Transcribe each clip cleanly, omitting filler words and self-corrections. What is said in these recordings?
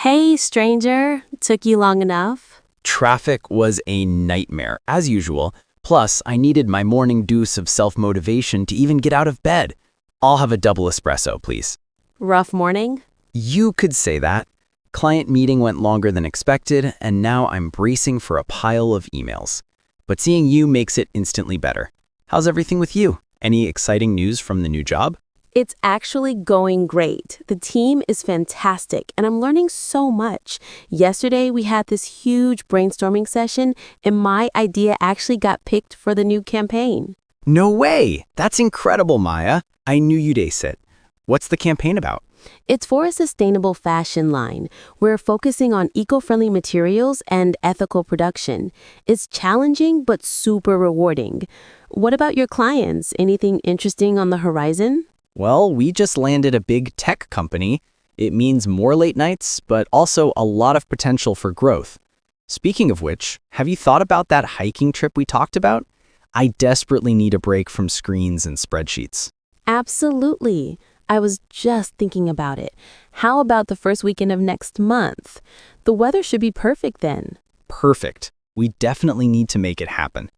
Hey, stranger. Took you long enough? Traffic was a nightmare, as usual. Plus, I needed my morning dose of self-motivation to even get out of bed. I'll have a double espresso, please. Rough morning? You could say that. Client meeting went longer than expected, and now I'm bracing for a pile of emails. But seeing you makes it instantly better. How's everything with you? Any exciting news from the new job? It's actually going great. The team is fantastic, and I'm learning so much. Yesterday, we had this huge brainstorming session, and my idea actually got picked for the new campaign. No way! That's incredible, Maya. I knew you'd ace it. What's the campaign about? It's for a sustainable fashion line. We're focusing on eco-friendly materials and ethical production. It's challenging, but super rewarding. What about your clients? Anything interesting on the horizon? Well, we just landed a big tech company. It means more late nights, but also a lot of potential for growth. Speaking of which, have you thought about that hiking trip we talked about? I desperately need a break from screens and spreadsheets. Absolutely. I was just thinking about it. How about the first weekend of next month? The weather should be perfect then. Perfect. We definitely need to make it happen.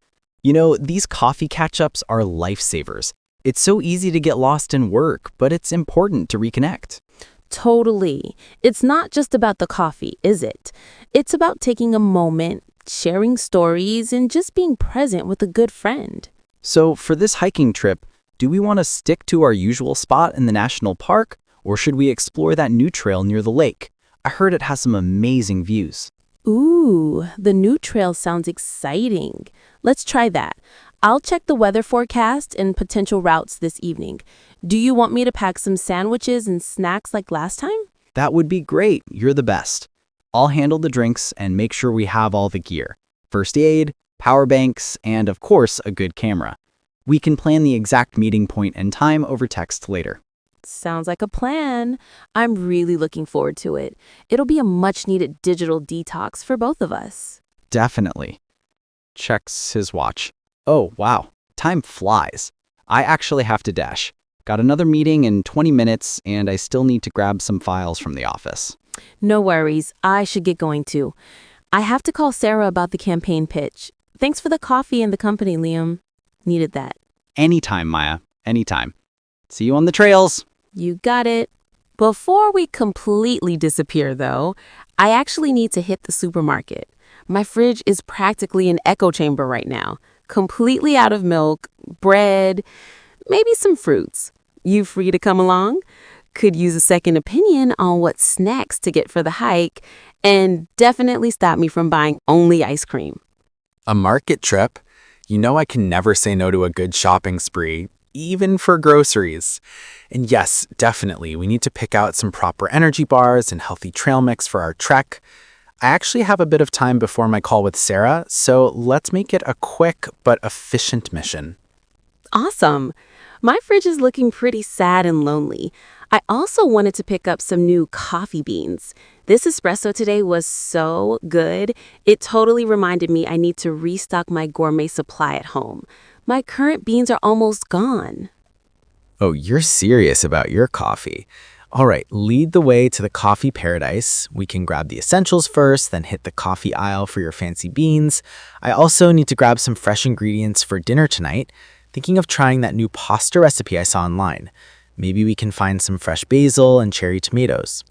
You know, these coffee catch-ups are lifesavers. It's so easy to get lost in work, but it's important to reconnect. Totally. It's not just about the coffee, is it? It's about taking a moment, sharing stories, and just being present with a good friend. So for this hiking trip, do we want to stick to our usual spot in the national park, or should we explore that new trail near the lake? I heard it has some amazing views. Ooh, the new trail sounds exciting. Let's try that. I'll check the weather forecast and potential routes this evening. Do you want me to pack some sandwiches and snacks like last time? That would be great. You're the best. I'll handle the drinks and make sure we have all the gear. First aid, power banks, and of course, a good camera. We can plan the exact meeting point and time over text later. Sounds like a plan. I'm really looking forward to it. It'll be a much-needed digital detox for both of us. Definitely. Checks his watch. Oh, wow. Time flies. I actually have to dash. Got another meeting in 20 minutes, and I still need to grab some files from the office. No worries. I should get going too. I have to call Sarah about the campaign pitch. Thanks for the coffee and the company, Liam. Needed that. Anytime, Maya. Anytime. See you on the trails. You got it. Before we completely disappear, though, I actually need to hit the supermarket. My fridge is practically an echo chamber right now. Completely out of milk, bread, maybe some fruits. You free to come along? Could use a second opinion on what snacks to get for the hike, and definitely stop me from buying only ice cream. A market trip? You know I can never say no to a good shopping spree, even for groceries. And yes, definitely, we need to pick out some proper energy bars and healthy trail mix for our trek. I actually have a bit of time before my call with Sarah, so let's make it a quick but efficient mission. Awesome. My fridge is looking pretty sad and lonely. I also wanted to pick up some new coffee beans. This espresso today was so good. It totally reminded me I need to restock my gourmet supply at home. My current beans are almost gone. Oh, you're serious about your coffee. All right, lead the way to the coffee paradise. We can grab the essentials first, then hit the coffee aisle for your fancy beans. I also need to grab some fresh ingredients for dinner tonight. Thinking of trying that new pasta recipe I saw online. Maybe we can find some fresh basil and cherry tomatoes.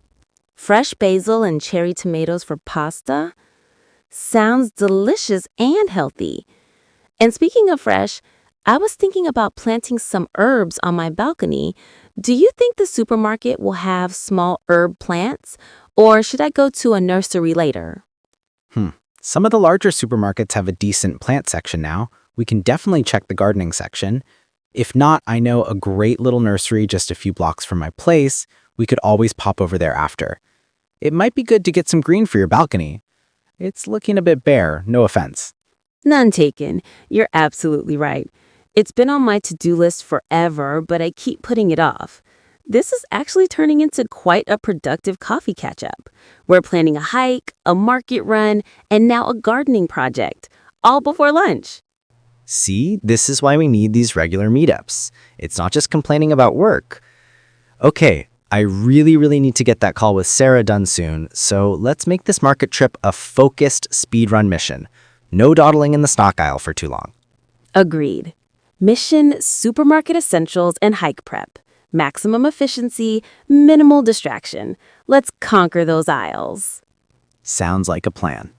Fresh basil and cherry tomatoes for pasta? Sounds delicious and healthy. And speaking of fresh, I was thinking about planting some herbs on my balcony. Do you think the supermarket will have small herb plants, or should I go to a nursery later? Some of the larger supermarkets have a decent plant section now. We can definitely check the gardening section. If not, I know a great little nursery just a few blocks from my place. We could always pop over there after. It might be good to get some green for your balcony. It's looking a bit bare, no offense. None taken. You're absolutely right. It's been on my to-do list forever, but I keep putting it off. This is actually turning into quite a productive coffee catch-up. We're planning a hike, a market run, and now a gardening project, all before lunch. See, this is why we need these regular meetups. It's not just complaining about work. Okay, I really need to get that call with Sarah done soon, so let's make this market trip a focused speedrun mission. No dawdling in the stock aisle for too long. Agreed. Mission, supermarket essentials, and hike prep. Maximum efficiency, minimal distraction. Let's conquer those aisles. Sounds like a plan.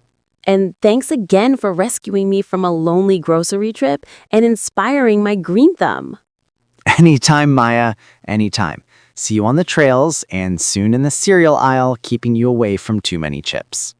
And thanks again for rescuing me from a lonely grocery trip and inspiring my green thumb. Anytime, Maya, anytime. See you on the trails and soon in the cereal aisle, keeping you away from too many chips.